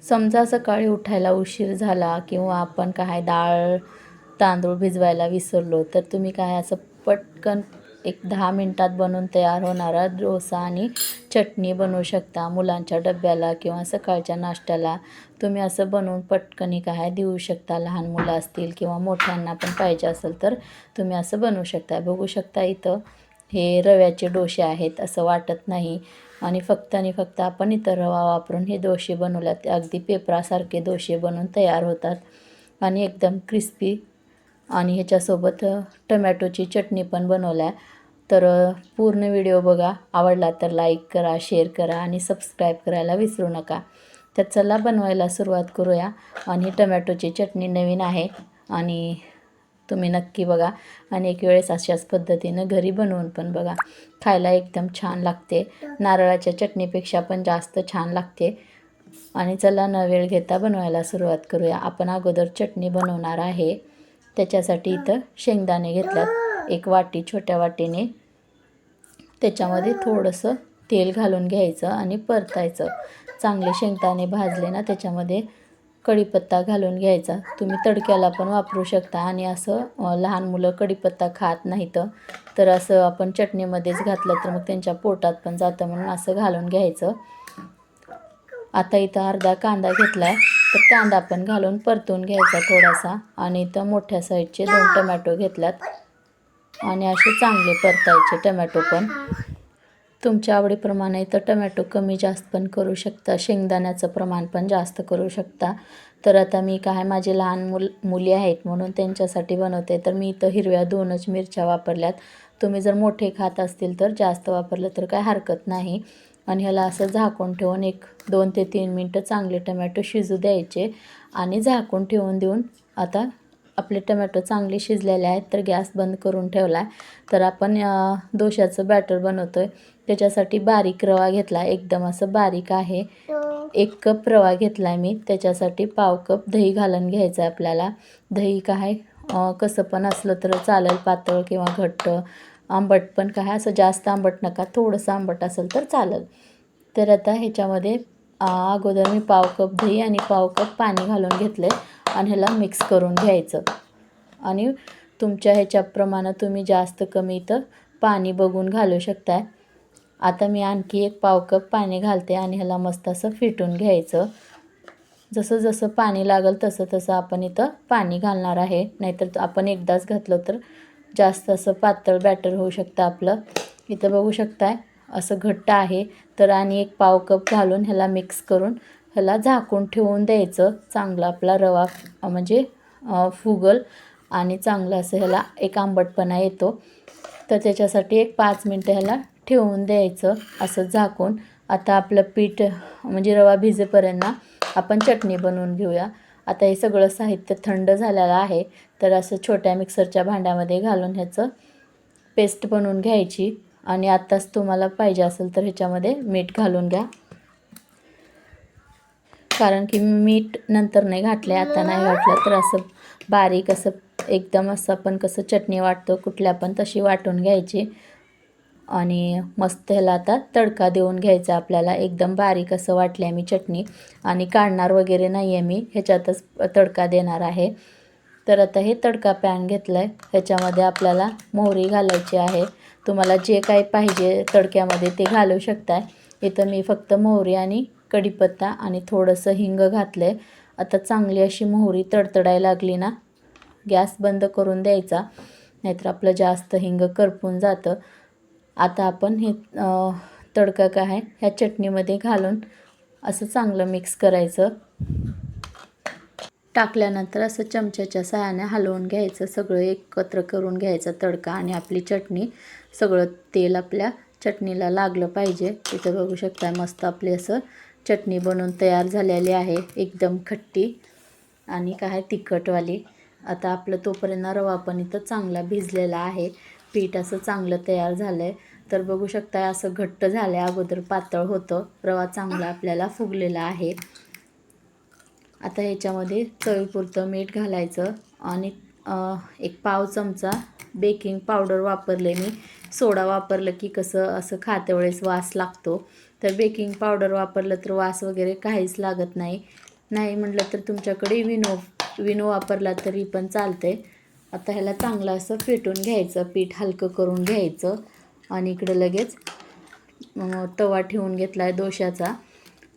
समजा सकाळी उठायला उशीर झाला किंवा आपण काय डाळ तांदूळ भिजवायला विसरलो, तर तुम्ही काय असं पटकन एक 10 मिनटात बनवून तयार होणारा डोसा आणि चटणी बनवू शकता. मुलांच्या डब्याला किंवा सकाळच्या नाश्त्याला तुम्ही असं बनवून पटकन काय देऊ शकता. लहान मुलं असतील किंवा मोठ्यांना पण पाहिजे असेल तर तुम्ही असं बनवू शकता. बघू शकता इथं हे रव्याचे डोसे आहेत असं वाटत नाही. आणि फक्त आपण इतर रवा वापरून हे डोसे बनवल्यात. अगदी पेपरासारखे डोसे बनवून तयार होतात आणि एकदम क्रिस्पी. आणि ह्याच्यासोबत टमॅटोची चटणी पण बनवल्या. तर पूर्ण व्हिडिओ बघा. आवडला तर लाईक करा, शेअर करा आणि सबस्क्राईब करायला विसरू नका. तर चला बनवायला सुरुवात करूया. आणि टमॅटोची चटणी नवीन आहे आणि तुम्ही नक्की बघा आणि एक वेळेस अशाच पद्धतीनं घरी बनवून पण बघा. खायला एकदम छान लागते. नारळाच्या चटणीपेक्षा पण जास्त छान लागते. आणि चला न वेळ घेता बनवायला सुरुवात करूया. आपण अगोदर चटणी बनवणार आहे. त्याच्यासाठी इथं शेंगदाणे घेतल्यात एक वाटी, छोट्या वाटीने. त्याच्यामध्ये थोडंसं तेल घालून घ्यायचं आणि परतायचं. चांगले शेंगदाणे भाजले ना त्याच्यामध्ये कढीपत्ता घालून घ्यायचा. तुम्ही तडक्याला पण वापरू शकता. आणि असं लहान मुलं कढीपत्ता खात नाहीत, तर असं आपण चटणीमध्येच घातलं तर मग त्यांच्या पोटात पण जातं, म्हणून असं घालून घ्यायचं. आता इथं अर्धा कांदा घेतला आहे, तर कांदा पण घालून परतून घ्यायचा थोडासा. आणि इथं मोठ्या साईजचे 2 टमॅटो घेतल्यात आणि असे चांगले परतायचे टमॅटो पण. तुमच्या आवडीप्रमाणे इथं टमॅटो कमी जास्त पण करू शकता. शेंगदाण्याचं प्रमाण पण जास्त करू शकता. तर आता मी काय माझे लहान मुली आहेत म्हणून त्यांच्यासाठी बनवते. तर मी इथं हिरव्या 2च मिरच्या वापरल्यात. तुम्ही जर मोठे खात असतील तर जास्त वापरलं तर काय हरकत नाही. आणि ह्याला असं झाकून ठेवून एक 2 ते 3 मिनटं चांगले टमॅटो शिजू द्यायचे. आणि झाकून ठेवून देऊन आता आपले टमॅटो चांगले शिजलेले आहेत, तर गॅस बंद करून ठेवला आहे. तर आपण डोशाचं बॅटर बनवतो आहे. त्याच्यासाठी बारीक रवा घेतला, एकदम असं बारीक आहे. 1 कप रवा घेतला आहे मी. त्याच्यासाठी पाव कप दही घालून घ्यायचं आहे आपल्याला. दही काय कसं पण असलं तर चालेल, पातळ किंवा घट्ट. आंबट पण काय असं जास्त आंबट नका, थोडंसं आंबट असेल तर चालेल. तर आता ह्याच्यामध्ये अगोदर मी पाव कप दही आणि पाव कप पाणी घालून घेतलं आहे आणि ह्याला मिक्स करून घ्यायचं. आणि तुमच्या ह्याच्याप्रमाणे तुम्ही जास्त कमी इथं पाणी बघून घालू शकताय. आता मी आणखी 1 पाव कप पाणी घालते आणि ह्याला मस्त असं फिटून घ्यायचं. जसं जसं पाणी लागेल तसं तसं आपण इथं पाणी घालणार आहे. नाहीतर आपण एकदाच घातलं तर जास्त असं पातळ बॅटर होऊ शकतं आपलं. इथं बघू शकताय असं घट्ट आहे. तर आणि 1 पाव कप घालून ह्याला मिक्स करून ह्याला झाकून ठेवून द्यायचं. चांगला आपला रवा म्हणजे फुगल आणि चांगलं असं ह्याला एक आंबटपणा येतो. तर त्याच्यासाठी एक 5 मिनटं ह्याला ठेवून द्यायचं असं झाकून. आता आपलं पीठ म्हणजे रवा भिजेपर्यंत आपण चटणी बनवून घेऊया. आता हे सगळं साहित्य थंड झालेलं आहे. तर असं छोट्या मिक्सरच्या भांड्यामध्ये घालून ह्याचं पेस्ट बनवून घ्यायची. आणि आत्ताच तुम्हाला पाहिजे असेल तर ह्याच्यामध्ये मीठ घालून घ्या, कारण की मीठ नंतर नाही घातलं आहे. आता नाही घातलं तर असं बारीक असं एकदम असं आपण कसं चटणी वाटतो कुठल्या पण तशी वाटून घ्यायची. आणि मस्त ह्याला आता तडका देऊन घ्यायचा आपल्याला. एकदम बारीक असं वाटलं आहे मी चटणी आणि काढणार वगैरे नाही आहे मी, ह्याच्यातच तडका देणार आहे. तर आता हे तडका पॅन घेतला आहे. ह्याच्यामध्ये आपल्याला मोहरी घालायची आहे. तुम्हाला जे काही पाहिजे तडक्यामध्ये ते घालू शकताय. इथं मी फक्त मोहरी आणि कढीपत्ता आणि थोडंसं हिंग घातलं आहे. आता चांगली अशी मोहरी तडतडायला लागली ना, गॅस बंद करून द्यायचा, नाहीतर आपलं जास्त हिंग करपून जातं. आता आपण हे तडका काय आहे ह्या चटणीमध्ये घालून असं चांगलं मिक्स करायचं. टाकल्यानंतर असं चमच्याच्या साहाय्याने हलवून घ्यायचं. सगळं एकत्र करून घ्यायचं तडका आणि आपली चटणी. सगळं तेल आपल्या चटणीला लागलं पाहिजे. इथं बघू शकता मस्त आपली असं चटणी बनवून तयार झालेली आहे, एकदम खट्टी आणि काय तिखटवाली. आता आपलं तोपर्यंत रवा पण इथं चांगला भिजलेला आहे. पीठ असं चांगलं तयार झालं आहे. तर बघू शकता असं घट्ट झालं आहे, अगोदर पातळ होतं. रवा चांगला आपल्याला फुगलेला आहे. आता ह्याच्यामध्ये चवीपुरतं मीठ घालायचं आणि 1 पाव चमचा बेकिंग पावडर वापरले मी. सोडा वापरलं की कसं असं खात्या वेळेस वास लागतो. तर बेकिंग पावडर वापरलं तर वास वगैरे काहीच लागत नाही. नाही म्हटलं तर तुमच्याकडे विनो वापरला तरी पण चालते. आता ह्याला चांगलं असं फेटून घ्यायचं, पीठ हलकं करून घ्यायचं. आणि इकडं लगेच तवा ठेवून घेतला आहे डोशाचा.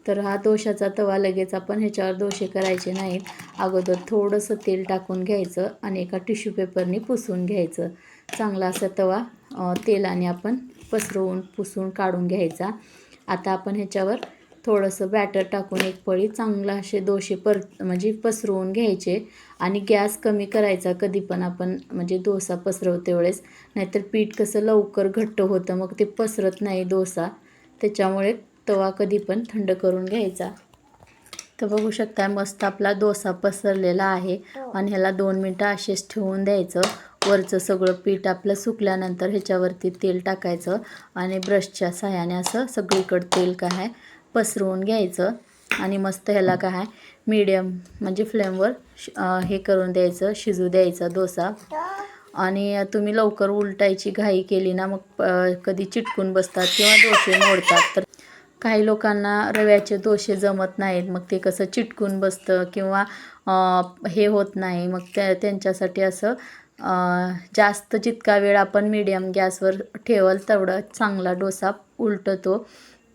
तर हा डोशाचा तवा लगेच आपण ह्याच्यावर डोसे करायचे नाहीत. अगोदर थोडंसं तेल टाकून घ्यायचं आणि एका टिश्यू पेपरने पुसून घ्यायचं. चांगला असा तवा तेलाने आपण पुसून काढून घ्यायचा. आता आपण ह्याच्यावर थोडंसं बॅटर टाकून एक पळी चांगला असे डोसे म्हणजे पसरवून घ्यायचे. आणि गॅस कमी करायचा कधी पण आपण म्हणजे डोसा पसरवते वेळेस, नाहीतर पीठ कसं लवकर घट्ट होतं, मग ते पसरत नाही डोसा. त्याच्यामुळे तवा कधी पण थंड करून घ्यायचा. तर बघू शकता मस्त आपला डोसा पसरलेला आहे. आणि ह्याला 2 मिनटं असेच ठेवून द्यायचं. वरचं सगळं पीठ आपलं सुकल्यानंतर ह्याच्यावरती तेल टाकायचं आणि ब्रशच्या साहाय्याने असं सगळीकडं तेल काय पसरवून घ्यायचं. आणि मस्त ह्याला काय मीडियम म्हणजे फ्लेमवर हे करून द्यायचं, शिजू द्यायचा डोसा. आणि तुम्ही लवकर उलटायची घाई केली ना, मग कधी चिटकून बसतात किंवा डोसे मोडतात. तर काही लोकांना रव्याचे डोसे जमत नाहीत, मग ते कसं चिटकून बसतं किंवा हे होत नाही. मग त्यांच्यासाठी असं जास्त जितका वेळ आपण मीडियम गॅसवर ठेवल तेवढा चांगला डोसा उलटतो.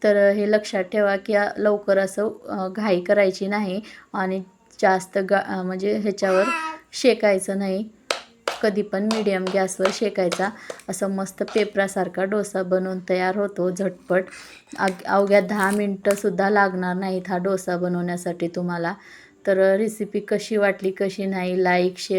तर हे लक्षात ठेवा की लवकर असं घाई करायची नाही आणि जास्त म्हणजे ह्याच्यावर शेकायचं नाही. कधी पण मीडियम गॅसवर शेकायचा. असं मस्त पेपरासारखा डोसा बनवून तयार होतो झटपट. अवघ्या 10 मिनटंसुद्धा लागणार नाहीत हा डोसा बनवण्यासाठी तुम्हाला. तर रेसिपी कशी वाटली कशी नाही, लाईक शेअर